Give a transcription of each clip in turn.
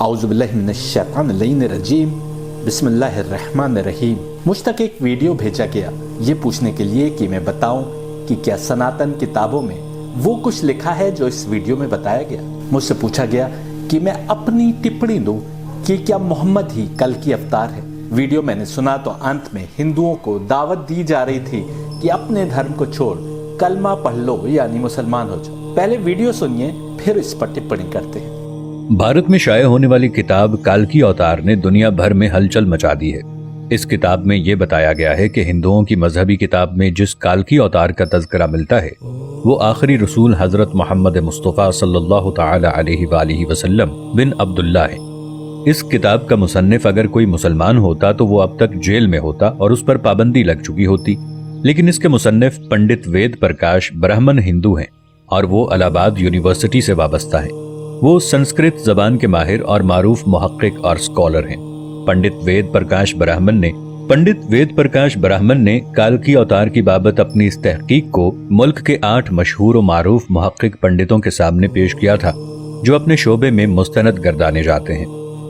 आउज़ुबिल्लाहिमिनश्शैतानिर्रजीम बिस्मिल्लाहिर्रहमानिर्रहीम। मुझ तक एक वीडियो भेजा गया ये पूछने के लिए कि मैं बताऊं कि क्या सनातन किताबों में वो कुछ लिखा है जो इस वीडियो में बताया गया। मुझसे पूछा गया कि मैं अपनी टिप्पणी दूं कि क्या मोहम्मद ही कल की अवतार है। वीडियो मैंने सुना तो अंत में हिंदुओं को दावत दी जा रही थी कि अपने धर्म को छोड़ कलमा पढ़ लो यानी मुसलमान हो जाओ। पहले वीडियो सुनिए फिर इस पर टिप्पणी करते हैं। भारत में शाये होने वाली किताब काल्की अवतार ने दुनिया भर में हलचल मचा दी है। इस किताब में ये बताया गया है कि हिंदुओं की मजहबी किताब में जिस काल्की अवतार का तज़किरा मिलता है वो आखिरी रसूल हजरत मोहम्मद मुस्तफ़ा सल्लल्लाहु ताला अलैहि वसल्लम बिन अब्दुल्ला है। इस किताब का मुसन्निफ अगर कोई मुसलमान होता तो वो अब तक जेल में होता और उस पर पाबंदी लग चुकी होती, लेकिन इसके मुसन्निफ पंडित वेद प्रकाश ब्राह्मण हिंदू हैं और वो इलाहाबाद यूनिवर्सिटी से वाबस्ता है। वो संस्कृत जबान के माहिर और मारूफ मुहक्किक और स्कॉलर हैं। पंडित वेद प्रकाश ब्राह्मण ने काल्की अवतार की बाबत अपनी इस तहकीक को मुल्क के 8 मशहूर और मारूफ मुहक्किक पंडितों के सामने पेश किया था जो अपने शोबे में मुस्तनद गर्दाने जाते हैं।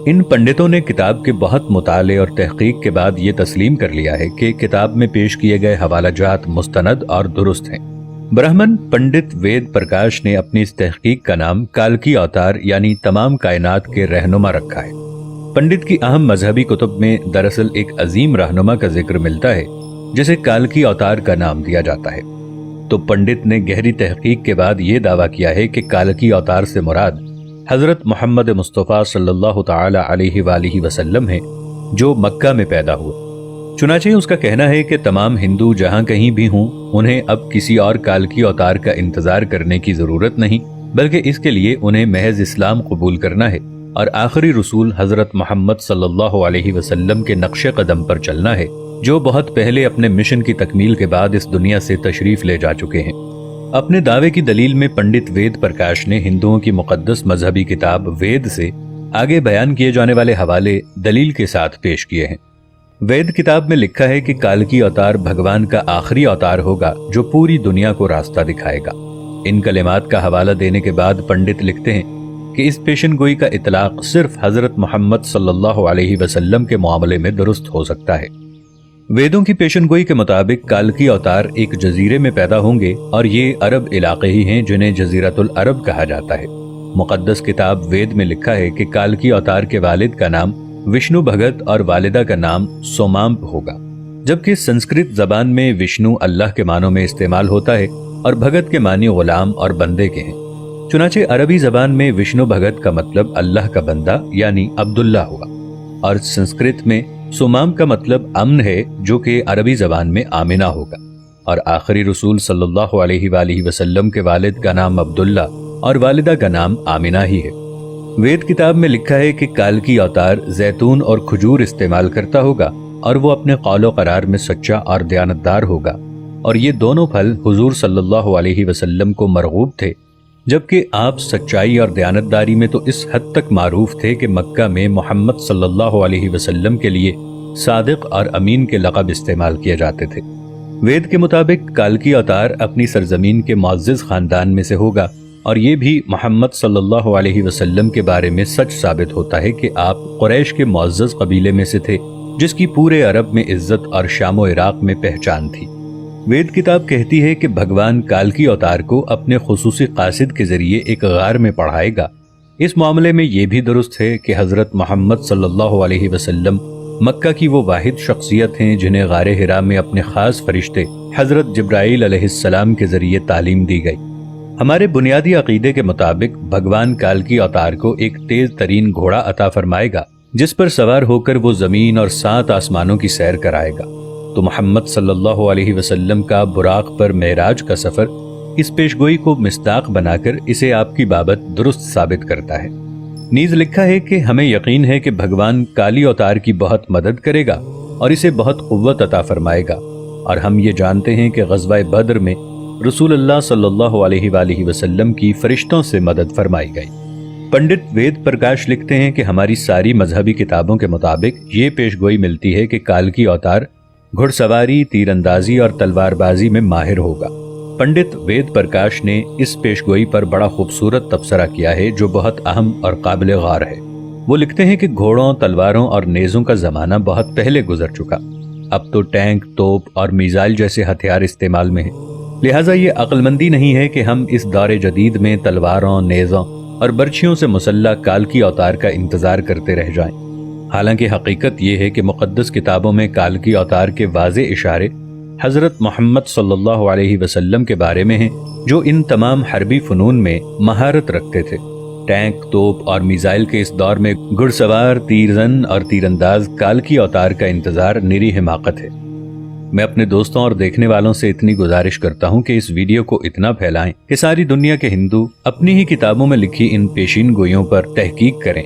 इन पंडितों ने किताब के बहुत मुताले और तहकीक के बाद ये तस्लीम कर लिया है कि किताब में पेश किए गए हवालाजात मुस्तनद और दुरुस्त हैं। ब्राह्मण पंडित वेद प्रकाश ने अपनी इस तहकीक का नाम काल्की अवतार यानी तमाम कायनात के रहनुमा रखा है। पंडित की अहम मजहबी कुतुब में दरअसल एक अजीम रहनुमा का जिक्र मिलता है जिसे काल्की अवतार का नाम दिया जाता है। तो पंडित ने गहरी तहकीक के बाद ये दावा किया है कि काल्की अवतार से मुराद हजरत मोहम्मद मुस्तफ़ा सल्लल्लाहु ताला अलैहि वसल्लम है जो मक्का में पैदा हुए। चुनाचे उसका कहना है कि तमाम हिंदू जहां कहीं भी हों उन्हें अब किसी और काल्की अवतार का इंतजार करने की जरूरत नहीं, बल्कि इसके लिए उन्हें महज इस्लाम कबूल करना है और आखिरी रसूल हजरत मोहम्मद सल्लल्लाहु अलैहि वसल्लम के नक्शे कदम पर चलना है जो बहुत पहले अपने मिशन की तकमील के बाद इस दुनिया से तशरीफ ले जा चुके हैं। अपने दावे की दलील में पंडित वेद प्रकाश ने हिंदुओं की मुकद्दस मजहबी किताब वेद से आगे बयान किए जाने वाले हवाले दलील के साथ पेश किए हैं। वेद किताब में लिखा है कि काल्की अवतार भगवान का आखिरी अवतार होगा जो पूरी दुनिया को रास्ता दिखाएगा। इन कलिमात का हवाला देने के बाद पंडित लिखते हैं कि इस पेशन गोई का इतलाक सिर्फ हजरत मोहम्मद सल्लल्लाहु अलैहि वसल्लम के मामले में दुरुस्त हो सकता है। वेदों की पेशन गोई के मुताबिक काल्की अवतार एक जजीरे में पैदा होंगे और ये अरब इलाके ही हैं जिन्हें जजीरतुल अरब कहा जाता है। मुकद्दस किताब वेद में लिखा है कि काल्की अवतार के वालिद का नाम विष्णु भगत और वालिदा का नाम सोमाम्प होगा, जबकि संस्कृत जबान में विष्णु अल्लाह के मानों में इस्तेमाल होता है और भगत के मानी गुलाम और बंदे के हैं। चुनाचे अरबी जबान में विष्णु भगत का मतलब अल्लाह का बंदा यानी अब्दुल्ला होगा और संस्कृत में सोमाम का मतलब अमन है जो कि अरबी जबान में आमिना होगा और आखिरी रसूल सल्लल्लाहु अलैहि वसल्लम के वालिद का नाम अब्दुल्ला और वालिदा का नाम आमिना ही है। वेद किताब में लिखा है कि काल्की अवतार जैतून और खजूर इस्तेमाल करता होगा और वो अपने कौलो करार में सच्चा और दयानतदार होगा और ये दोनों फल हुजूर सल्लल्लाहु अलैहि वसल्लम को मरगूब थे, जबकि आप सच्चाई और दयानतदारी में तो इस हद तक मारूफ थे कि मक्का में मोहम्मद सल्लल्लाहु अलैहि वसल्लम के लिए सादिक और अमीन के लक़ब इस्तेमाल किए जाते थे। वेद के मुताबिक काल्की अवतार अपनी सरजमीन के मुअज़्ज़िज़ खानदान में से होगा और ये भी मोहम्मद सल्लल्लाहु अलैहि वसल्लम के बारे में सच साबित होता है कि आप कुरैश के मुअज़्ज़ज़ कबीले में से थे जिसकी पूरे अरब में इज्जत और शाम व इराक में पहचान थी। वेद किताब कहती है कि भगवान काल्की अवतार को अपने खुसूसी कासिद के जरिए एक गार में पढ़ाएगा। इस मामले में ये भी दुरुस्त है कि हजरत मोहम्मद सल्लल्लाहु अलैहि वसल्लम मक्का की वो वाहिद शख्सियत हैं जिन्हें गारे हिरा में अपने खास फरिश्ते हजरत जिब्राईल अलैहिस्सलाम के जरिए तालीम दी गई। हमारे बुनियादी अकीदे के मुताबिक भगवान काल्की अवतार को एक तेज तरीन घोड़ा अता फरमाएगा जिस पर सवार होकर वो जमीन और 7 आसमानों की सैर कराएगा। तो मोहम्मद सल्लल्लाहु अलैहि वसल्लम का बुराक पर मेराज का सफर इस पेशगोई को मिस्ताक बनाकर इसे आपकी बाबत दुरुस्त साबित करता है। नीज लिखा है कि हमें यकीन है कि भगवान काली अवतार की बहुत मदद करेगा और इसे बहुत कुव्वत अता फरमाएगा और हम ये जानते हैं कि ग़ज़वा बद्र में रसूलुल्लाह सल्लल्लाहु अलैहि वसल्लम की फरिश्तों से मदद फरमाई गई। पंडित वेद प्रकाश लिखते हैं कि हमारी सारी मजहबी किताबों के मुताबिक ये पेशगोई मिलती है कि काल्की अवतार घुड़सवारी, तीरंदाजी और तलवारबाजी में माहिर होगा। पंडित वेद प्रकाश ने इस पेशगोई पर बड़ा खूबसूरत तबसरा किया है जो बहुत अहम और काबिल गौर है। वो लिखते हैं कि घोड़ों, तलवारों और नेज़ों का जमाना बहुत पहले गुजर चुका। अब तो टैंक, तोप और मिसाइल जैसे हथियार इस्तेमाल में हैं। लिहाजा ये अक्लमंदी नहीं है कि हम इस दौर जदीद में तलवारों, नेज़ों और बर्छियों से मुसल्ला काल की अवतार का इंतजार करते रह जाएं। हालांकि हकीकत यह है कि मुक़द्दस किताबों में काल की अवतार के वाज़े इशारे हज़रत मोहम्मद सल्लल्लाहु अलैहि वसल्लम के बारे में हैं, जो इन तमाम हरबी फ़नून में महारत रखते थे। टैंक, तोप और मिसाइल के इस दौर में घुड़सवार, तीरजन और तीरंदाज काल की अवतार का इंतजार निरी हिमाकत है। मैं अपने दोस्तों और देखने वालों से इतनी गुजारिश करता हूं कि इस वीडियो को इतना फैलाएं कि सारी दुनिया के हिंदू अपनी ही किताबों में लिखी इन पेशीन गोइयों पर तहकीक करें,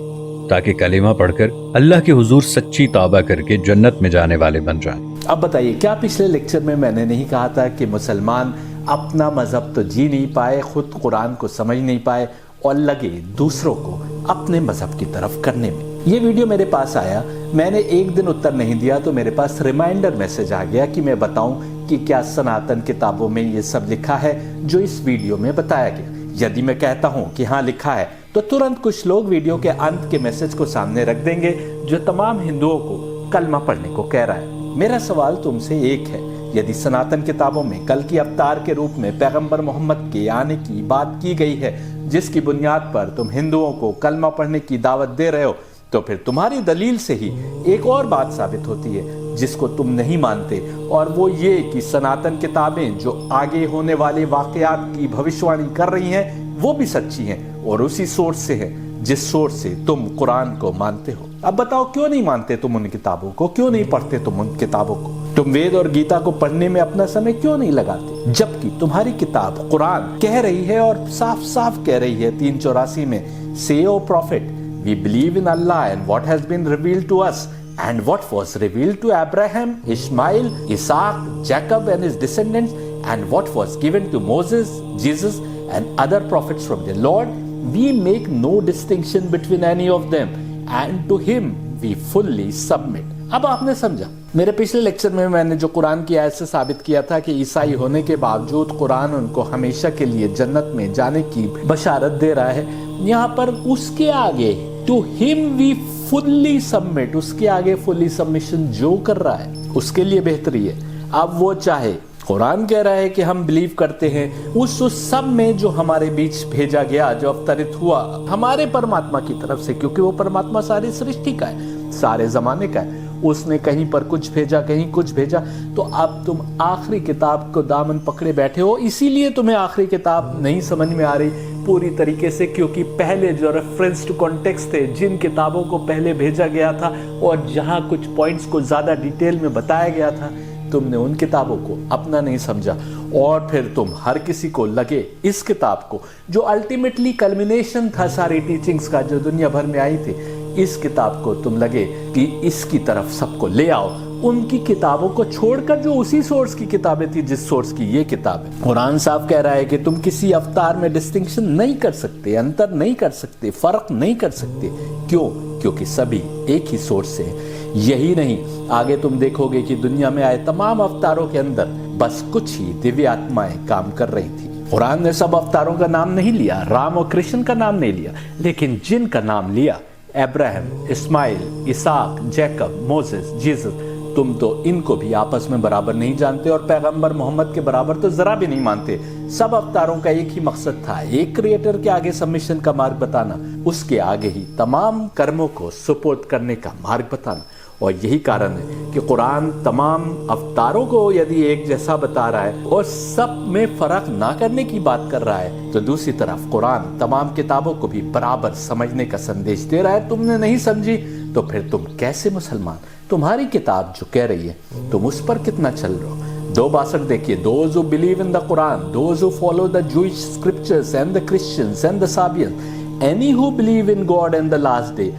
ताकि कलेमा पढ़कर अल्लाह के हुजूर सच्ची तौबा करके जन्नत में जाने वाले बन जाएं। अब बताइए, क्या पिछले लेक्चर में मैंने नहीं कहा था कि मुसलमान अपना मजहब तो जी नहीं पाए, खुद कुरान को समझ नहीं पाए और लगे दूसरों को अपने मजहब की तरफ करने में। ये वीडियो मेरे पास आया, मैंने एक दिन उत्तर नहीं दिया तो मेरे पास रिमाइंडर मैसेज आ गया कि मैं बताऊं कि क्या सनातन किताबों में ये सब लिखा है जो इस वीडियो में बताया गया। यदि मैं कहता हूं कि हाँ लिखा है, तो तुरंत कुछ लोग वीडियो के अंत के मैसेज को सामने रख देंगे जो तमाम हिंदुओं को कलमा पढ़ने को कह रहा है। मेरा सवाल तुमसे एक है, यदि सनातन किताबों में कल की अवतार के रूप में पैगंबर मोहम्मद के आने की बात की गई है, जिसकी बुनियाद पर तुम हिंदुओं को कलमा पढ़ने की दावत दे रहे हो, तो फिर तुम्हारी दलील से ही एक और बात साबित होती है जिसको तुम नहीं मानते, और वो ये कि सनातन किताबें जो आगे होने वाले वाकयात की भविष्यवाणी कर रही हैं वो भी सच्ची हैं और उसी सोर्स से है जिस सोर्स से तुम कुरान को मानते हो। अब बताओ, क्यों नहीं मानते तुम उन किताबों को, क्यों नहीं पढ़ते तुम उन किताबों को? तुम वेद और गीता को पढ़ने में अपना समय क्यों नहीं लगाते, जबकि तुम्हारी किताब कुरान कह रही है और साफ साफ कह रही है 384 में, say O prophet we believe in Allah and what has been revealed to us and what was revealed to Abraham, Ishmael, Isaac, Jacob and his descendants, and what was given to Moses, Jesus and other prophets from the Lord, we make no distinction between any of them and to him we fully submit. अब आपने समझा, मेरे पिछले lecture में मैंने जो कुरान की आयत से साबित किया था कि ईसाई होने के बावजूद कुरान उनको हमेशा के लिए जन्नत में जाने की बशारत दे रहा है। यहाँ पर उसके आगे to him we fully submit, उसके आगे फुल्ली सबमिशन जो कर रहा है उसके लिए बेहतरी है। अब वो चाहे कुरान कह रहा है कि हम बिलीव करते हैं उस सब में जो हमारे बीच भेजा गया, जो अवतरित हुआ हमारे परमात्मा की तरफ से, क्योंकि वो परमात्मा सारी सृष्टि का है, सारे जमाने का है। उसने कहीं पर कुछ भेजा, कहीं कुछ भेजा, तो अब तुम आखिरी किताब को दामन पकड़े बैठे हो। इसीलिए तुम्हें आखिरी किताब नहीं समझ में आ रही पूरी तरीके से, क्योंकि पहले जो रेफरेंस टू कॉन्टेक्स्ट थे, जिन किताबों को पहले भेजा गया था और जहां कुछ पॉइंट्स को ज्यादा डिटेल में बताया गया था, तुमने उन किताबों को अपना नहीं समझा और फिर तुम हर किसी को लगे इस किताब को, जो अल्टीमेटली कल्मिनेशन था सारी टीचिंग्स का जो दुनिया भर में आई थी, इस किताब को तुम लगे कि इसकी तरफ सबको ले आओ, उनकी किताबों को छोड़कर जो उसी सोर्स की किताबें थी जिस सोर्स की ये किताब है। कुरान साफ कह रहा है कि तुम किसी अवतार में डिस्टिंक्शन नहीं कर सकते, अंतर नहीं कर सकते, फर्क नहीं कर सकते। क्यों? क्योंकि सभी एक ही सोर्स से है। यही नहीं, आगे तुम देखोगे कि दुनिया में आए तमाम अवतारों के अंदर बस कुछ ही दिव्य आत्माएं काम कर रही थी। कुरान ने सब अवतारों का नाम नहीं लिया, राम और कृष्ण का नाम नहीं लिया, लेकिन जिनका नाम लिया, Abraham, Ishmael, Isaac, Jacob, Moses, Jesus, तुम तो इनको भी आपस में बराबर नहीं जानते और पैगंबर मोहम्मद के बराबर तो जरा भी नहीं मानते। सब अवतारों का एक ही मकसद था, एक क्रिएटर के आगे सबमिशन का मार्ग बताना, उसके आगे ही तमाम कर्मों को सुपुर्द करने का मार्ग बताना। और यही कारण है कि कुरान तमाम अवतारों को यदि एक जैसा बता रहा है और सब में फर्क ना करने की बात कर रहा है, तो दूसरी तरफ कुरान तमाम किताबों को भी बराबर समझने का संदेश दे रहा है। तुमने नहीं समझी तो फिर तुम कैसे मुसलमान? तुम्हारी किताब जो कह रही है तुम उस पर कितना चल रहे हो? 2:62 देखिए, those who believe in the Quran, those who follow the Jewish scriptures and the Christians and the Sabians, any who believe in God and the last day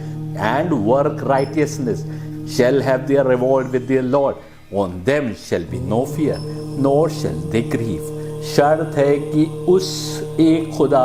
and work righteousness shall have their reward with their Lord. On them shall be no fear, nor shall they grieve. शर्त है कि उस एक खुदा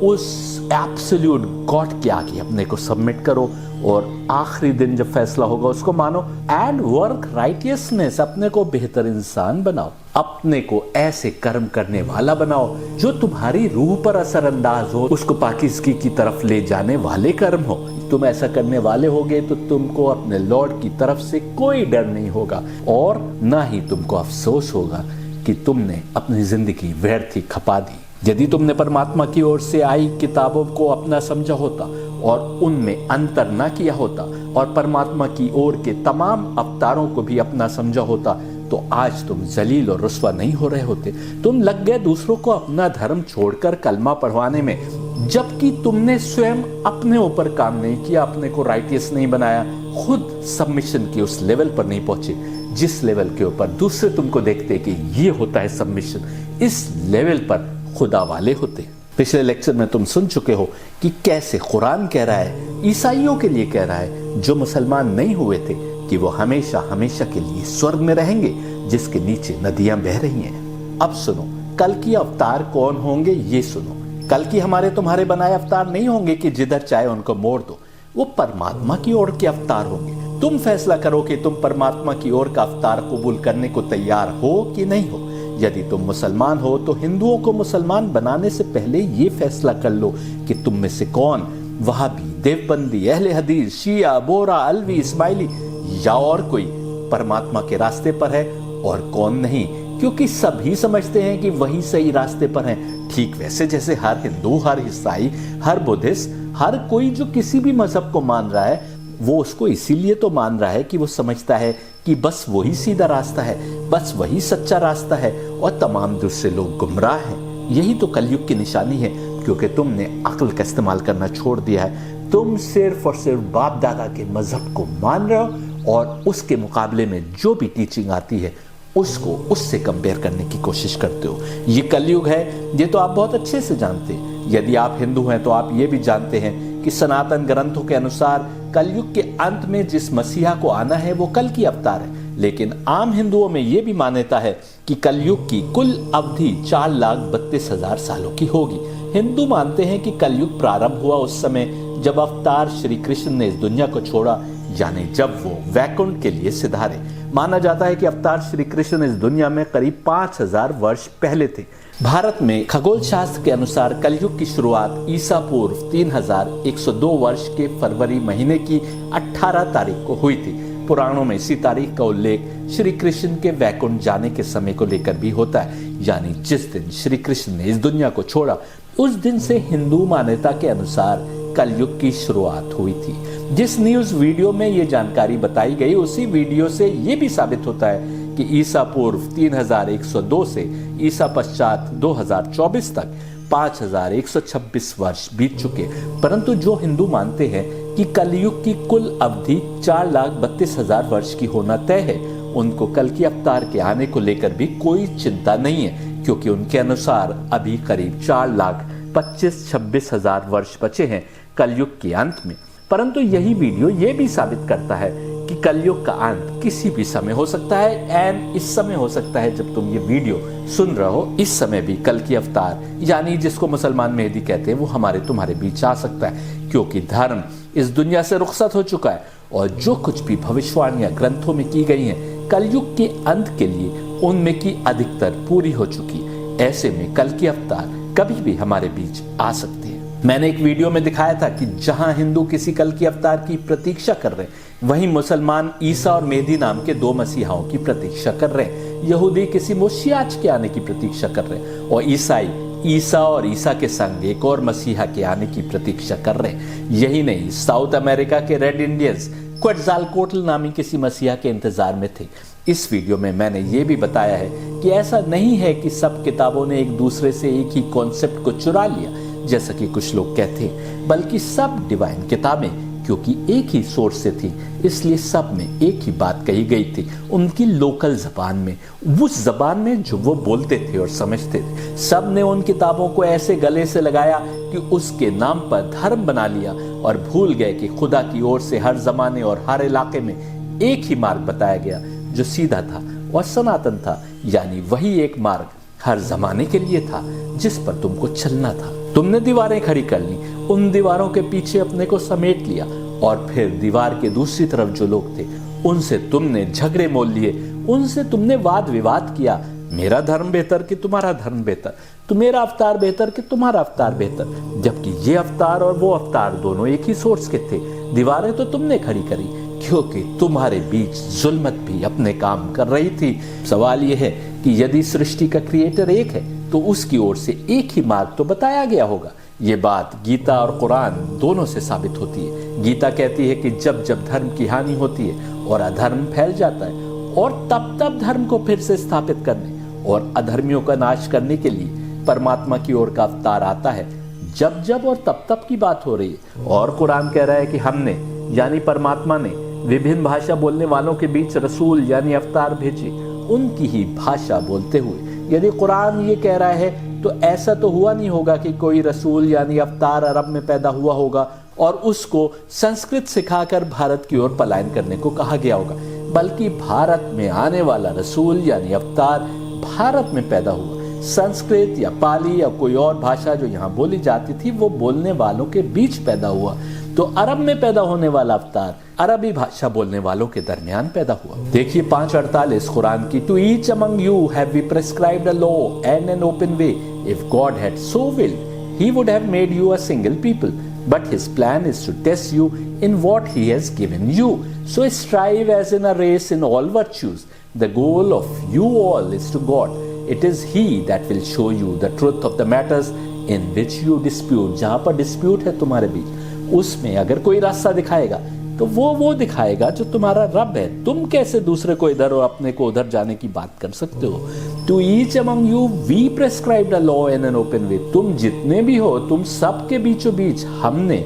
उस absolute God के आगे अपने को सबमिट करो और आखिरी दिन जब फैसला होगा उसको मानो। एंड वर्क राइटियसनेस, अपने को बेहतर इंसान बनाओ, अपने को ऐसे कर्म करने वाला बनाओ जो तुम्हारी रूह पर असरअंदाज हो, उसको पाकीज़गी की तरफ ले जाने वाले कर्म हो। तुम ऐसा करने वाले होगे तो तुमको अपने लॉर्ड की तरफ से कोई डर नहीं होगा और ना ही तुमको अफसोस होगा कि तुमने अपनी जिंदगी व्यर्थ ही खपा दी। यदि तुमने परमात्मा की ओर से आई किताबों को अपना समझा होता और उनमें अंतर ना किया होता और परमात्मा की ओर के तमाम अवतारों को भी अपना समझा होता तो आज तुम जलील और रुस्वा नहीं हो रहे होते। तुम लग गए दूसरों को अपना धर्म छोड़कर कलमा पढ़वाने में, जबकि तुमने स्वयं अपने ऊपर काम नहीं किया, अपने को राइटियस नहीं बनाया, खुद सबमिशन के उस लेवल पर नहीं पहुंचे जिस लेवल के ऊपर दूसरे तुमको देखते कि ये होता है सबमिशन। इस लेवल पर खुदा वाले होते। पिछले लेक्चर में तुम सुन चुके हो कि कैसे कुरान कह रहा है, ईसाइयों के लिए कह रहा है जो मुसलमान नहीं हुए थे, कि वो हमेशा हमेशा के लिए स्वर्ग में रहेंगे जिसके नीचे नदियां बह रही हैं। अब सुनो, कल की अवतार कौन होंगे ये सुनो। कल की हमारे तुम्हारे बनाए अवतार नहीं होंगे कि जिधर चाहे उनको मोड़ दो, वो परमात्मा की ओर के अवतार होंगे। तुम फैसला करो कि तुम परमात्मा की ओर का अवतार कबूल करने को तैयार हो कि नहीं हो। यदि तुम मुसलमान हो तो हिंदुओं को मुसलमान बनाने से पहले ये फैसला कर लो कि तुम में से कौन वहाबी, देवबंदी, अहले हदीस, शिया, बोरा, अलवी, इस्माइली या और कोई परमात्मा के रास्ते पर है और कौन नहीं, क्योंकि सभी समझते हैं कि वही सही रास्ते पर हैं। ठीक वैसे जैसे हर हिंदू, हर ईसाई, हर बुद्धिस्ट, हर कोई जो किसी भी मजहब को मान रहा है वो उसको इसीलिए तो मान रहा है कि वो समझता है कि बस वही सीधा रास्ता है, बस वही सच्चा रास्ता है और तमाम दूसरे लोग गुमराह हैं। यही तो कलयुग की निशानी है, क्योंकि तुमने अक्ल का इस्तेमाल करना छोड़ दिया है। तुम सिर्फ और सिर्फ बाप दादा के मजहब को मान रहे हो और उसके मुकाबले में जो भी टीचिंग आती है उसको उससे कंपेयर करने की कोशिश करते हो। ये कलयुग है, ये तो आप बहुत अच्छे से जानते हैं। यदि आप हिंदू हैं तो आप ये भी जानते हैं कि सनातन ग्रंथों के अनुसार कलयुग के अंत में जिस मसीहा को आना है वो कल की अवतार है। लेकिन आम हिंदुओं में ये भी मान्यता है कि कलयुग की कुल अवधि 4,32,000 सालों की होगी। हिंदू मानते हैं कि कलयुग प्रारंभ हुआ उस समय जब अवतार श्री कृष्ण ने इस दुनिया को छोड़ा, यानी जब वो वैकुंठ के लिए सिधारे। माना जाता है कि अवतार श्री कृष्ण इस दुनिया में करीब 5,000 वर्ष पहले थे। भारत में खगोल शास्त्र के अनुसार कलयुग की शुरुआत ईसा पूर्व 3102 वर्ष के फरवरी महीने की 18 तारीख को हुई थी। पुराणों में इसी तारीख का उल्लेख श्री कृष्ण के वैकुंठ जाने के समय को लेकर भी होता है, यानी जिस दिन श्री कृष्ण ने इस दुनिया को छोड़ा उस दिन से हिंदू मान्यता के अनुसार कलयुग की शुरुआत हुई थी। जिस न्यूज वीडियो में ये जानकारी बताई गई उसी वीडियो से ये भी साबित होता है कि ईसा पूर्व 3102 से ईसा पश्चात 2024 तक 5,126 वर्ष बीत चुके। परंतु जो हिंदू मानते हैं कि कलयुग की कुल अवधि 4,32,000 वर्ष की होना तय है, उनको कल की अवतार के आने को लेकर भी कोई चिंता नहीं है, क्योंकि उनके अनुसार अभी करीब 4,25,000 वर्ष बचे हैं कलयुग के अंत में। परंतु यही वीडियो ये भी साबित करता है कि कलयुग का अंत किसी भी समय हो सकता है। एंड इस समय हो सकता है जब तुम ये वीडियो सुन रहे हो, इस समय भी कल की अवतार यानी जिसको मुसलमान मेहदी कहते हैं वो हमारे तुम्हारे बीच आ सकता है, क्योंकि धर्म इस दुनिया से रुखसत हो चुका है और जो कुछ भी भविष्यवाणियां ग्रंथों में की गई हैं कलयुग के अंत के लिए उनमें की अधिकतर पूरी हो चुकी। ऐसे में कल की अवतार कभी भी हमारे बीच आ सकती है। मैंने एक वीडियो में दिखाया था कि जहां हिंदू किसी कल की अवतार की प्रतीक्षा कर रहे हैं, वहीं मुसलमान ईसा और मेहदी नाम के 2 मसीहाओं की प्रतीक्षा कर रहे हैं। यहूदी किसी मसीहाज के आने की प्रतीक्षा कर रहे हैं और ईसाई ईसा और ईसा के संग एक और मसीहा के आने की प्रतीक्षा कर रहे हैं। यही नहीं, साउथ अमेरिका के रेड इंडियंस क्वैट्ज़ालकोट्ल नामी किसी मसीहा के इंतजार में थे। इस वीडियो में मैंने ये भी बताया है कि ऐसा नहीं है कि सब किताबों ने एक दूसरे से एक ही कॉन्सेप्ट को चुरा लिया जैसा कि कुछ लोग कहते हैं, बल्कि सब डिवाइन किताबें क्योंकि एक ही सोर्स से थी इसलिए सब में एक ही बात कही गई थी, उनकी लोकल जबान में, उस जबान में जो वो बोलते थे और समझते थे। सब ने उन किताबों को ऐसे गले से लगाया कि उसके नाम पर धर्म बना लिया और भूल गए कि खुदा की ओर से हर जमाने और हर इलाके में एक ही मार्ग बताया गया जो सीधा था और सनातन था, यानी वही एक मार्ग हर जमाने के लिए था जिस पर तुमको चलना था। तुमने दीवारें खड़ी कर ली, उन दीवारों के पीछे अपने को समेट लिया और फिर दीवार के दूसरी तरफ जो लोग थे उनसे तुमने झगड़े मोल लिए, उनसे तुमने वाद विवाद किया। मेरा धर्म बेहतर कि तुम्हारा धर्म बेहतर, मेरा अवतार बेहतर कि तुम्हारा अवतार बेहतर, जबकि ये अवतार और वो अवतार दोनों एक ही सोर्स के थे। दीवारें तो तुमने खड़ी करी क्योंकि तुम्हारे बीच जुल्मत भी अपने काम कर रही थी। सवाल यह है कि यदि सृष्टि का क्रिएटर एक है तो उसकी ओर से एक ही मार्ग तो बताया गया होगा। ये बात गीता और कुरान दोनों से साबित होती है। गीता कहती है कि जब जब धर्म की हानि होती है और अधर्म फैल जाता है और तब तब धर्म को फिर से स्थापित करने और अधर्मियों का नाश करने के लिए परमात्मा की ओर का अवतार आता है। जब जब और तब तब की बात हो रही है। और कुरान कह रहा है कि हमने यानी परमात्मा ने विभिन्न भाषा बोलने वालों के बीच रसूल यानी अवतार भेजे, उनकी ही भाषा बोलते हुए। यदि कुरान ये कह रहा है तो ऐसा तो हुआ नहीं होगा कि कोई रसूल यानी अवतार अरब में पैदा हुआ होगा और उसको संस्कृत सिखाकर भारत की ओर पलायन करने को कहा गया होगा, बल्कि भारत में आने वाला रसूल यानी अवतार भारत में पैदा हुआ। संस्कृत या पाली या कोई और भाषा जो यहाँ बोली जाती थी वो बोलने वालों के बीच पैदा हुआ। तो अरब में पैदा होने वाला अवतार अरबी भाषा बोलने वालों के दरमियान पैदा हुआ। देखिए 5:48 कुरान की, to each among you have we prescribed a law and an open way, if God had so willed he would have made you a single people, but his plan is to test you in what he has given you. So strive as in a race in all virtues. The goal of you all is to God. It is he that will show you the truth of the matters in which you dispute. जहाँ पर dispute है तुम्हारे बीच, उसमें अगर कोई रास्ता दिखाएगा तो वो दिखाएगा जो तुम्हारा रब है। तुम कैसे दूसरे को इधर और अपने को उधर जाने की बात कर सकते हो। To each among you we prescribed a law in an open way. तुम जितने भी हो, तुम सबके बीचों बीच हमने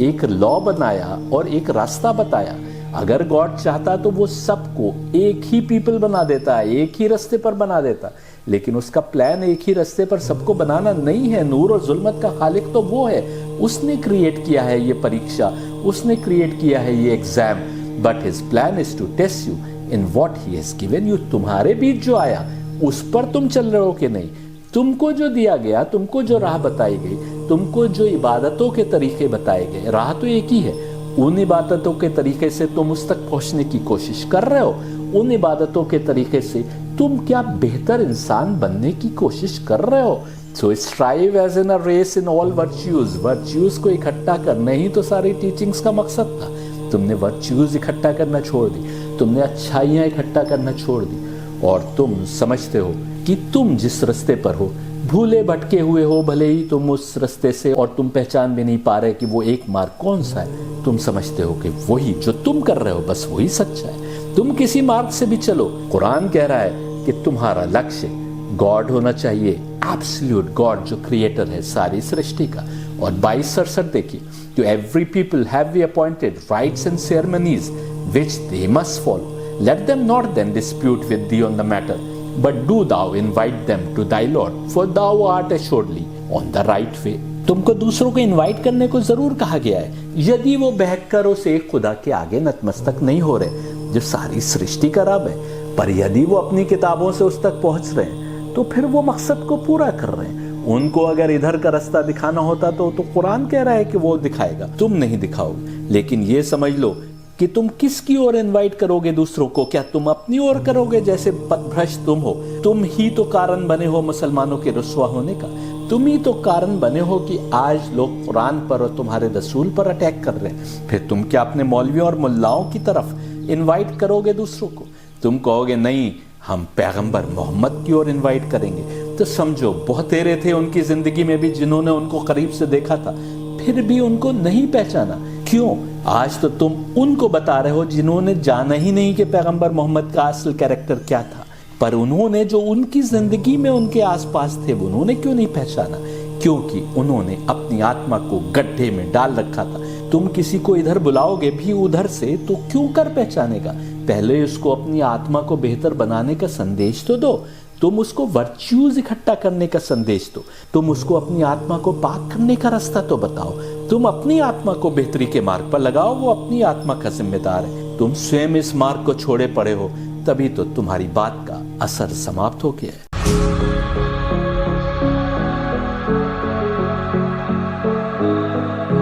एक लॉ बनाया और एक रास्ता बताया। अगर गॉड चाहता तो वो सबको एक ही पीपल बना देता है, एक ही रास्ते पर बना देता, लेकिन उसका प्लान एक ही रास्ते पर सबको बनाना नहीं है। नूर और जुल्मत का खालिक तो वो है, उसने क्रिएट किया है ये परीक्षा, उसने क्रिएट किया है ये exam. But his plan is to test you in what he has given you. तुम्हारे बीच जो आया उस पर तुम चल रहे हो कि नहीं। तुमको जो दिया गया, तुमको जो राह बताई गई, तुमको जो इबादतों के तरीके बताए गए, राह तो एक ही है। उन इबादतों के तरीके से तुम उस तक पहुंचने की कोशिश कर रहे हो। उन इबादतों के तरीके से तुम क्या बेहतर इंसान बनने की कोशिश कर रहे हो। So strive as in a race in all virtues. Virtues को इकट्ठा करना ही तो सारी टीचिंग्स का मकसद था। तुमने वर्च्यूज इकट्ठा करना छोड़ दी, तुमने अच्छाइयाँ इकट्ठा करना छोड़ दी, और तुम समझते हो कि तुम जिस रास्ते पर हो, भूले भटके हुए हो भले ही तुम उस रास्ते से, और तुम पहचान भी नहीं पा रहे कि वो एक मार्ग कौन सा है। तुम समझते हो कि वही जो तुम कर रहे हो बस वही सच्चा है। तुम किसी मार्ग से भी चलो, कुरान कह रहा है कि तुम्हारा लक्ष्य गॉड होना चाहिए, एब्सोल्यूट गॉड जो क्रिएटर है सारी सृष्टि का। और 22:67 देखिए, to every people have we appointed rites and ceremonies which they must follow, let them not then dispute with thee on the matter, but do thou invite them to thy Lord, for thou art assuredly on the right way. तुमको दूसरों को invite करने को जरूर कहा गया है, यदि वो बहकर उस एक खुदा के आगे नतमस्तक नहीं हो रहे जो सारी सृष्टि का रब है। पर यदि वो अपनी किताबों से उस तक पहुंच रहे हैं तो फिर वो मकसद को पूरा कर रहे हैं। उनको अगर इधर का रास्ता दिखाना होता तो कुरान कह रहा है कि वो दिखाएगा, तुम नहीं दिखाओगे। लेकिन ये समझ लो कि तुम किसकी ओर इनवाइट करोगे दूसरों को। क्या तुम अपनी ओर करोगे? जैसे पथभ्रष्ट तुम हो, तुम ही तो कारण बने हो मुसलमानों के रुस्वा होने का। तुम ही तो कारण बने हो कि आज लोग कुरान पर और तुम्हारे रसूल पर अटैक कर रहे हैं। फिर तुम क्या अपने मौलवियों और मुल्लाओं की तरफ इनवाइट करोगे दूसरों को? तुम कहोगे नहीं, हम पैगंबर मोहम्मद की ओर इनवाइट करेंगे। तो समझो बहुतेरे थे उनकी जिंदगी में भी जिन्होंने उनको करीब से देखा था, फिर भी उनको नहीं पहचाना। क्यों? आज तो तुम उनको बता रहे हो जिन्होंने जाना ही नहीं कि पैगंबर मोहम्मद का असल कैरेक्टर क्या था। पर उन्होंने जो उनकी जिंदगी में उनके आसपास थे वो उन्होंने क्यों नहीं पहचाना? क्योंकि उन्होंने अपनी आत्मा को गड्ढे में डाल रखा था। तुम किसी को इधर बुलाओगे भी उधर से तो क्यों कर पहचानेगा? पहले उसको अपनी आत्मा को बेहतर बनाने का संदेश तो दो। तुम उसको वर्च्यूज इकट्ठा करने का संदेश दो। तुम उसको अपनी आत्मा को पाक करने का रास्ता तो बताओ। तुम अपनी आत्मा को बेहतरी के मार्ग पर लगाओ, वो अपनी आत्मा का जिम्मेदार है। तुम स्वयं इस मार्ग को छोड़े पड़े हो, तभी तो तुम्हारी बात का असर समाप्त हो गया है।